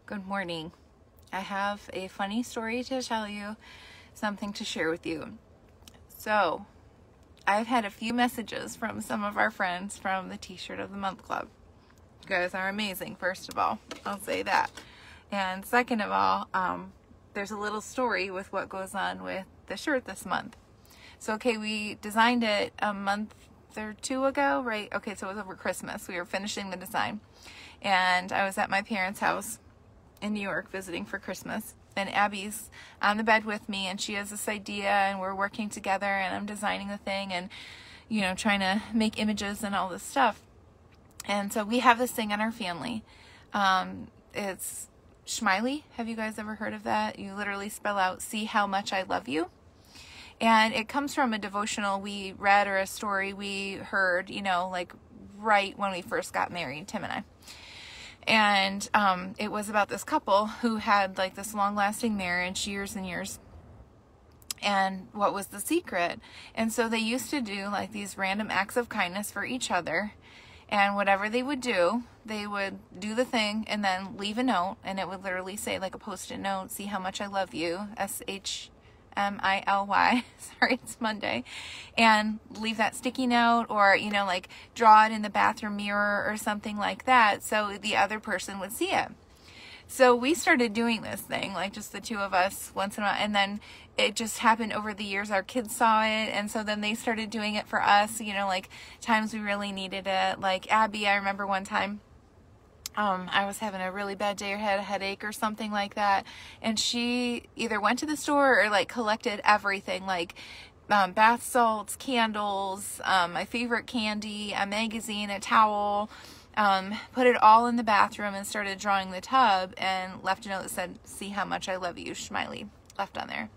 Good morning. I have a funny story to tell you, something to share with you. So, I've had a few messages from some of our friends from the T-shirt of the Month Club. You guys are amazing, first of all. I'll say that. And second of all, there's a little story with what goes on with the shirt this month. So, okay, we designed it a month or two ago, right? Okay, so it was over Christmas. We were finishing the design. And I was at my parents' house in New York visiting for Christmas, and Abby's on the bed with me, and she has this idea, and we're working together, and I'm designing the thing, and trying to make images and all this stuff. And so we have this thing in our family. It's SHMILY. Have you guys ever heard of that? You literally spell out "see how much I love you." And it comes from a devotional we read or a story we heard, like right when we first got married, Tim and I. And it was about this couple who had like this long-lasting marriage, years and years. And what was the secret? And so they used to do like these random acts of kindness for each other. And whatever they would do the thing and then leave a note. And it would literally say, like a post-it note, "See how much I love you, SHMILY." Sorry, it's Monday. And leave that sticky note, or like draw it in the bathroom mirror or something like that, so the other person would see it. So we started doing this thing, like just the two of us once in a while, and then it just happened over the years. Our kids saw it, and so then they started doing it for us, like times we really needed it. Like Abby, I remember one time I was having a really bad day or had a headache or something like that, and she either went to the store or like collected everything, like bath salts, candles, my favorite candy, a magazine, a towel, put it all in the bathroom and started drawing the tub and left a note that said, "See how much I love you, SHMILY," left on there.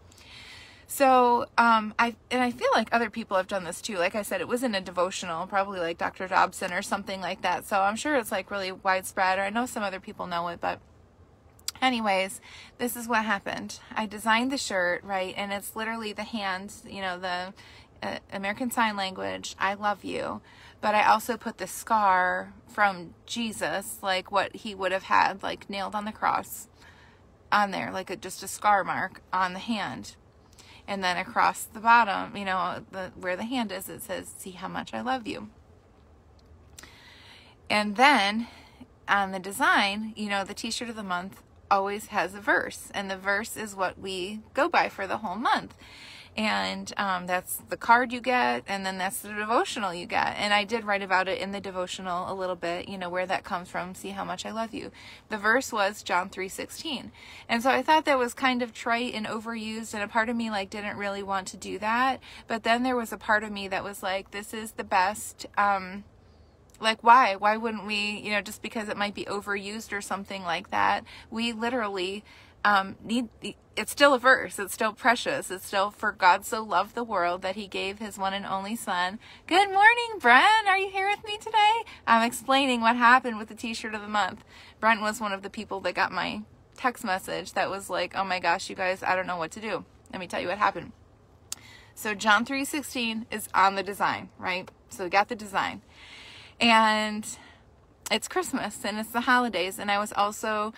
So, I feel like other people have done this too. Like I said, it was in a devotional, probably like Dr. Dobson or something like that. So I'm sure it's like really widespread, or I know some other people know it, but anyways, this is what happened. I designed the shirt, right? And it's literally the hands, the American Sign Language, "I love you." But I also put the scar from Jesus, like what he would have had, like nailed on the cross, on there, like just a scar mark on the hand. And then across the bottom, where the hand is, it says, "See how much I love you." And then on the design, the T-shirt of the month always has a verse. And the verse is what we go by for the whole month. And that's the card you get, and then that's the devotional you get. And I did write about it in the devotional a little bit, where that comes from, "See how much I love you." The verse was John 3:16. And so I thought that was kind of trite and overused, and a part of me like didn't really want to do that. But then there was a part of me that was like, this is the best. Like, why wouldn't we, just because it might be overused or something like that, we literally it's still a verse. It's still precious. It's still, "For God so loved the world that he gave his one and only son." Good morning, Brent. Are you here with me today? I'm explaining what happened with the T-shirt of the month. Brent was one of the people that got my text message that was like, "Oh my gosh, you guys, I don't know what to do." Let me tell you what happened. So John 3:16 is on the design, right? So we got the design. And it's Christmas and it's the holidays, and I was also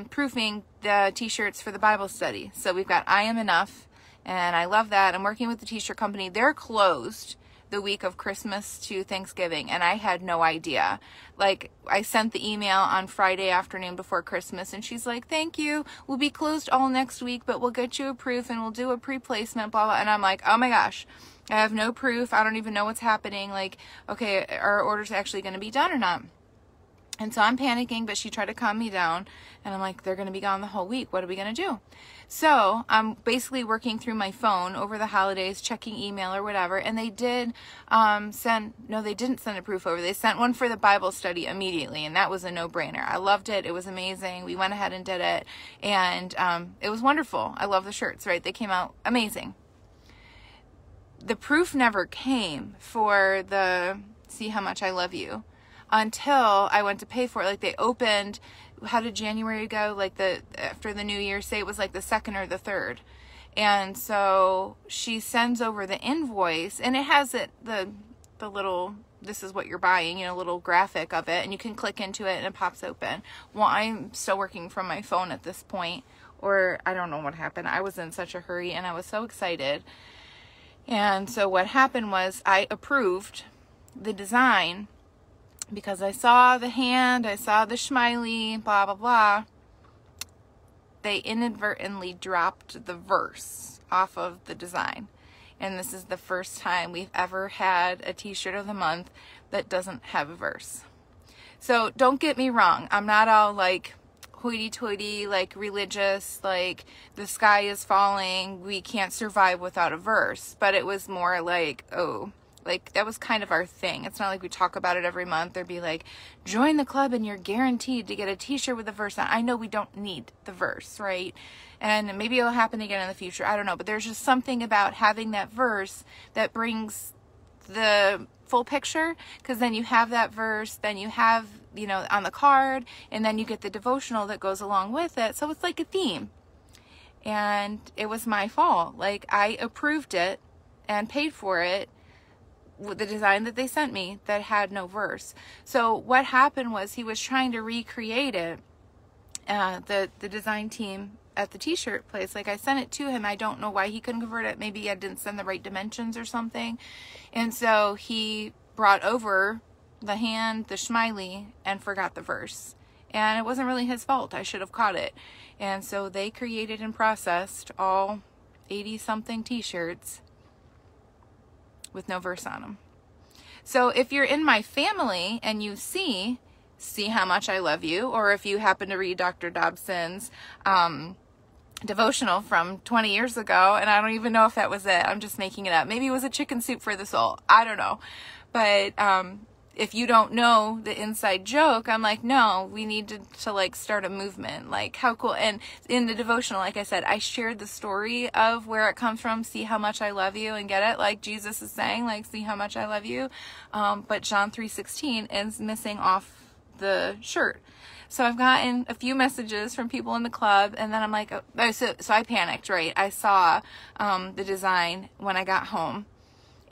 proofing the T-shirts for the Bible study. So we've got "I Am Enough," and I love that. I'm working with the T-shirt company. They're closed the week of Christmas to Thanksgiving, and I had no idea. Like, I sent the email on Friday afternoon before Christmas, and she's like, "Thank you. We'll be closed all next week, but we'll get you a proof and we'll do a pre-placement, blah, blah." And I'm like, oh my gosh, I have no proof. I don't even know what's happening. Like, okay, are orders actually going to be done or not? And so I'm panicking, but she tried to calm me down. And I'm like, they're going to be gone the whole week. What are we going to do? So I'm basically working through my phone over the holidays, checking email or whatever. And they did they didn't send a proof over. They sent one for the Bible study immediately. And that was a no-brainer. I loved it. It was amazing. We went ahead and did it. And it was wonderful. I love the shirts, right? They came out amazing. The proof never came for the "See how much I love you" until I went to pay for it. Like, they opened, how did January go? Like after the New Year, say it was like the 2nd or the 3rd. And so she sends over the invoice, and it has the little this is what you're buying, you know, little graphic of it, and you can click into it and it pops open. Well, I'm still working from my phone at this point, or I don't know what happened. I was in such a hurry and I was so excited. And so what happened was I approved the design because I saw the hand, I saw the SHMILY, blah, blah, blah. They inadvertently dropped the verse off of the design. And this is the first time we've ever had a t-shirt of the month that doesn't have a verse. So don't get me wrong. I'm not all like hoity-toity, like religious, like the sky is falling, we can't survive without a verse. But it was more like, oh, like that was kind of our thing. It's not like we talk about it every month or be like, join the club and you're guaranteed to get a t-shirt with a verse on. I know we don't need the verse, right? And maybe it'll happen again in the future. I don't know. But there's just something about having that verse that brings the full picture, because then you have that verse, then you have, you know, on the card, and then you get the devotional that goes along with it. So it's like a theme. And it was my fault. Like, I approved it and paid for it with the design that they sent me that had no verse. So what happened was he was trying to recreate it. The design team at the t-shirt place, like I sent it to him. I don't know why he couldn't convert it. Maybe I didn't send the right dimensions or something. And so he brought over the hand, the SHMILY, and forgot the verse. And it wasn't really his fault. I should have caught it. And so they created and processed all 80-something t-shirts with no verse on them. So if you're in my family and you see how much I love you, or if you happen to read Dr. Dobson's devotional from 20 years ago, and I don't even know if that was it. I'm just making it up. Maybe it was a chicken soup for the soul. I don't know. But if you don't know the inside joke, I'm like, no, we need to like start a movement. Like, how cool. And in the devotional, like I said, I shared the story of where it comes from. See how much I love you, and get it? Like Jesus is saying, like, see how much I love you. But John 3:16 is missing off the shirt. So I've gotten a few messages from people in the club, and then I'm like, oh, so I panicked, right? I saw the design when I got home,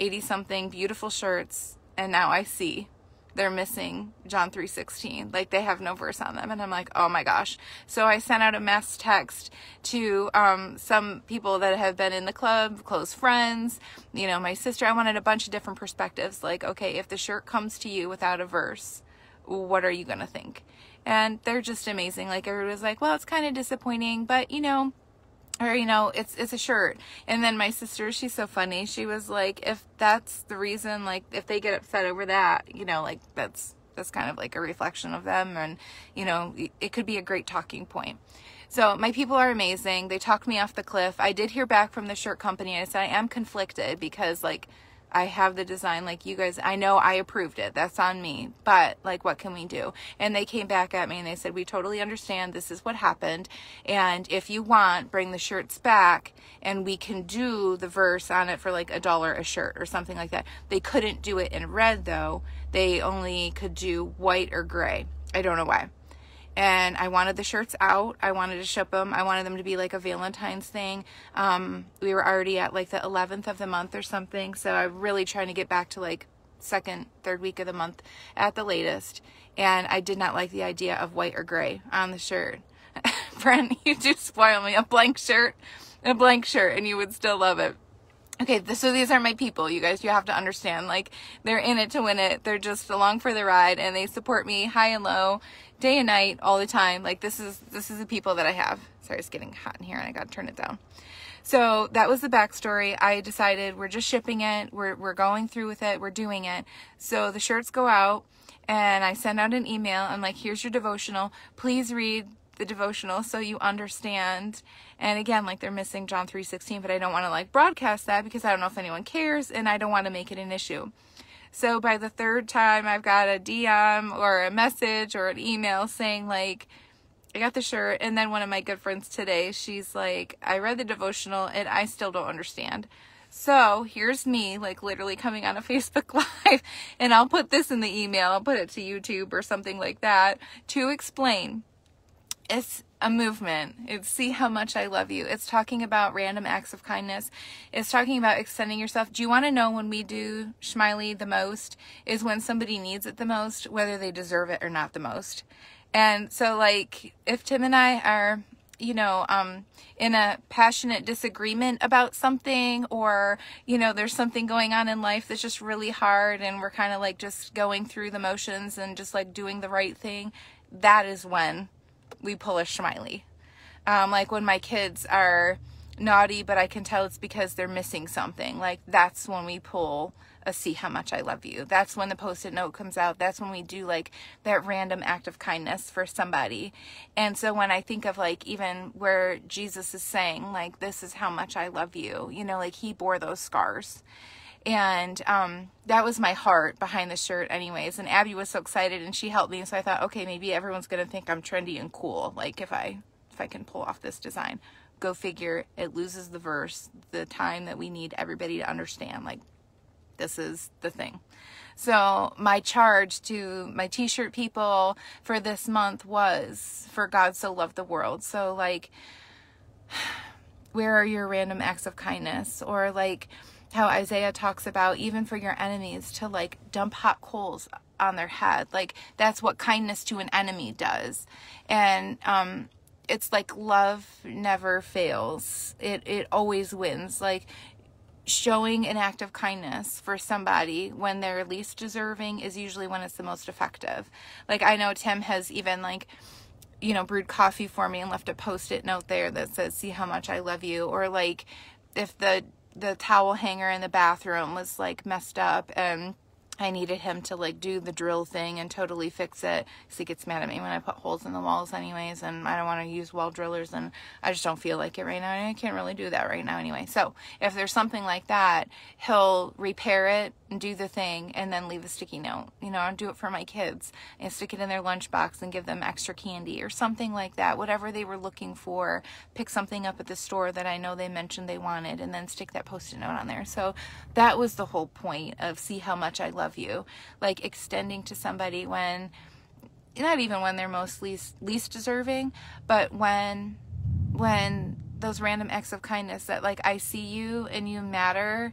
80-something beautiful shirts, and now I see they're missing John 3:16. Like, they have no verse on them, and I'm like, oh my gosh. So I sent out a mass text to some people that have been in the club, close friends, you know, my sister. I wanted a bunch of different perspectives. Like, okay, if the shirt comes to you without a verse, what are you gonna think? And they're just amazing. Like, everybody was like, well, it's kind of disappointing, but you know, or you know, it's a shirt. And then my sister, she's so funny, she was like, if that's the reason, like if they get upset over that, you know, like that's kind of like a reflection of them, and you know, it could be a great talking point. So my people are amazing. They talked me off the cliff. I did hear back from the shirt company. I said I am conflicted because, like, I have the design, like you guys, I know I approved it. That's on me. But, like, what can we do? And they came back at me and they said, we totally understand. This is what happened. And if you want, bring the shirts back and we can do the verse on it for like $1 a shirt or something like that. They couldn't do it in red, though. They only could do white or gray. I don't know why. And I wanted the shirts out. I wanted to ship them. I wanted them to be like a Valentine's thing. We were already at like the 11th of the month or something. So I'm really trying to get back to like second, third week of the month at the latest. And I did not like the idea of white or gray on the shirt. Brent, you do spoil me. A blank shirt, and you would still love it. Okay, so these are my people, you guys. You have to understand, like, they're in it to win it. They're just along for the ride, and they support me high and low, day and night, all the time. Like, this is the people that I have. Sorry, it's getting hot in here, and I gotta turn it down. So that was the backstory. I decided we're just shipping it. We're going through with it. We're doing it. So the shirts go out, and I send out an email. I'm like, here's your devotional. Please read the devotional so you understand. And again, like, they're missing John 3:16, but I don't want to like broadcast that because I don't know if anyone cares, and I don't want to make it an issue. So by the third time, I've got a DM or a message or an email saying like, I got the shirt. And then one of my good friends today, she's like, I read the devotional and I still don't understand. So here's me, like, literally coming on a Facebook Live, and I'll put this in the email. I'll put it to YouTube or something like that to explain. It's a movement. It's see how much I love you. It's talking about random acts of kindness. It's talking about extending yourself. Do you want to know when we do SHMILY the most? Is when somebody needs it the most, whether they deserve it or not the most. And so, like, if Tim and I are, you know, in a passionate disagreement about something, or, you know, there's something going on in life that's just really hard and we're kind of like just going through the motions and just like doing the right thing, that is when we pull a SHMILY. Like when my kids are naughty, but I can tell it's because they're missing something. Like, that's when we pull a see how much I love you. That's when the Post-it note comes out. That's when we do like that random act of kindness for somebody. And so when I think of like even where Jesus is saying like, this is how much I love you, you know, like he bore those scars. And that was my heart behind the shirt anyways. And Abby was so excited and she helped me. So I thought, okay, maybe everyone's going to think I'm trendy and cool. Like if I can pull off this design. Go figure, it loses the verse, the time that we need everybody to understand. Like, this is the thing. So my charge to my t-shirt people for this month was, for God so loved the world. So like, where are your random acts of kindness? Or like how Isaiah talks about, even for your enemies, to like dump hot coals on their head. Like, that's what kindness to an enemy does. And it's like love never fails. It always wins. Like, showing an act of kindness for somebody when they're least deserving is usually when it's the most effective. Like, I know Tim has even like, you know, brewed coffee for me and left a Post-it note there that says, see how much I love you. Or like if the towel hanger in the bathroom was like messed up and I needed him to like do the drill thing and totally fix it, because he gets mad at me when I put holes in the walls anyways, and I don't want to use wall drillers, and I just don't feel like it right now, and I can't really do that right now anyway. So if there's something like that, he'll repair it and do the thing and then leave a sticky note. You know, I'll do it for my kids and stick it in their lunchbox and give them extra candy or something like that. Whatever they were looking for, pick something up at the store that I know they mentioned they wanted and then stick that Post-it note on there. So that was the whole point of see how much I love you. Like extending to somebody when, not even when they're most least deserving, but when those random acts of kindness that like, I see you and you matter.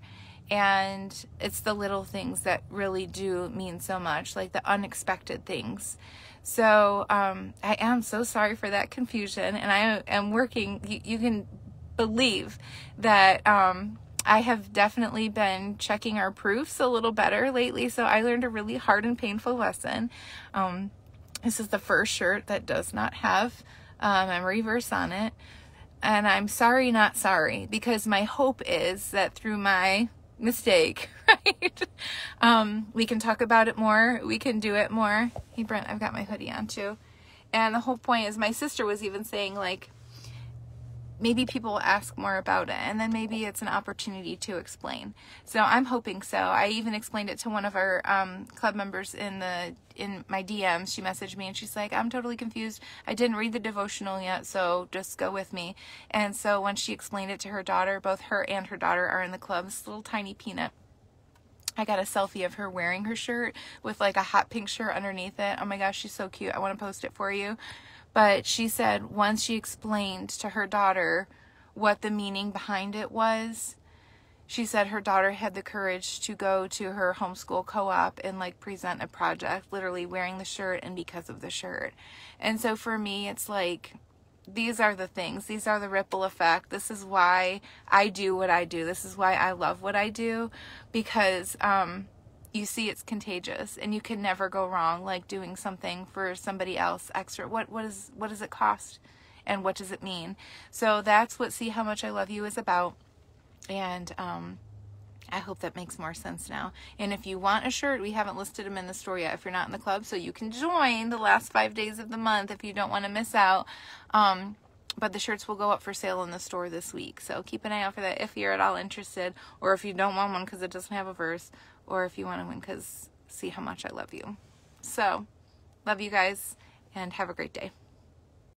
And it's the little things that really do mean so much, like the unexpected things. So I am so sorry for that confusion, and I am working. You can believe that I have definitely been checking our proofs a little better lately. So I learned a really hard and painful lesson. This is the first shirt that does not have memory verse on it. And I'm sorry, not sorry, because my hope is that through my mistake, right? We can talk about it more. We can do it more. Hey, Brent, I've got my hoodie on too. And the whole point is, my sister was even saying like, maybe people will ask more about it, and then maybe it's an opportunity to explain. So I'm hoping so. I even explained it to one of our club members in my DMs. She messaged me and she's like, I'm totally confused. I didn't read the devotional yet, so just go with me. And so when she explained it to her daughter, both her and her daughter are in the club, this little tiny peanut. I got a selfie of her wearing her shirt with like a hot pink shirt underneath it. Oh my gosh, she's so cute. I want to post it for you. But she said once she explained to her daughter what the meaning behind it was, she said her daughter had the courage to go to her homeschool co-op and like present a project, literally wearing the shirt and because of the shirt. And so for me, it's like, these are the things. These are the ripple effect. This is why I do what I do. This is why I love what I do, because you see, it's contagious, and you can never go wrong like doing something for somebody else extra. What does it cost, and what does it mean? So that's what See How Much I Love You is about. And I hope that makes more sense now. And if you want a shirt, we haven't listed them in the store yet if you're not in the club, so you can join the last 5 days of the month if you don't want to miss out. But the shirts will go up for sale in the store this week, so keep an eye out for that if you're at all interested, or if you don't want one because it doesn't have a verse, or if you want to win because see how much I love you. So, love you guys, and have a great day.